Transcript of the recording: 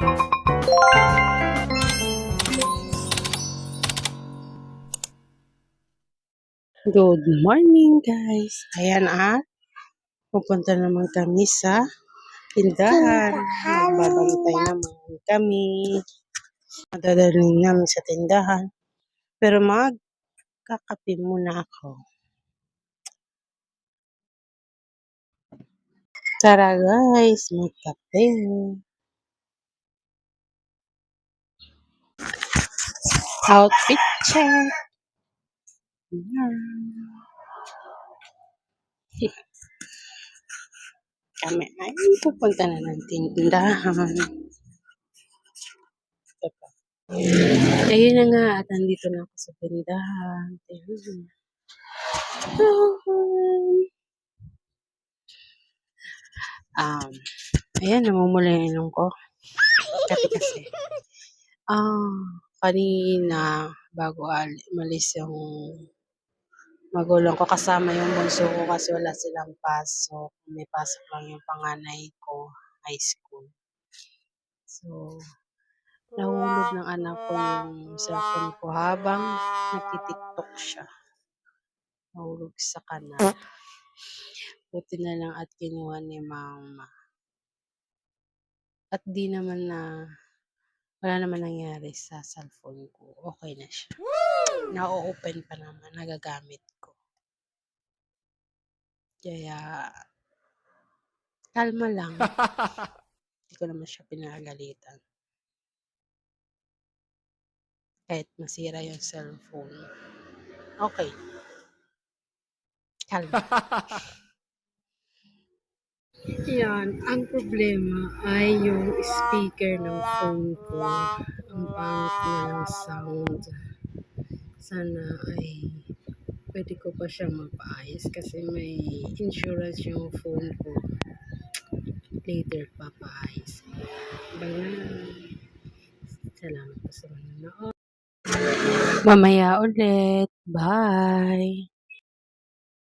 Good morning guys. Ayan pupunta naman kami sa tindahan. Magbabantay naman kami. Madadalhin namin sa tindahan. Pero magkakape muna ako. Tara guys, magkape. Outfit check. Kami ay pupunta na ng tindahan. Ayun na nga at nandito na ako sa tindahan. Ayan, namumula yung ilong ko. Kasi, kanina, bago malis yung magulang ko, kasama yung bunso ko kasi wala silang pasok. May pasok lang yung panganay ko, high school. So, nahulog ng anak ko yung cellphone ko habang nagtitiktok siya. Nahulog sa kanal. Buti na lang at kinuha ni mama. At wala naman nangyari sa cellphone ko. Okay na siya. Na-open pa naman, nagagamit ko. Kaya, kalma lang. Hindi ko naman siya pinagalitan. Kahit masira yung cellphone. Okay. Kalma. Yan, ang problema ay yung speaker ng phone ko. Ang pangit na ng sound. Sana ay pwede ko pa siyang mapaayos kasi may insurance yung phone ko. Later papaayos. Bye. Salamat po sa manonood. Mamaya ulit. Bye.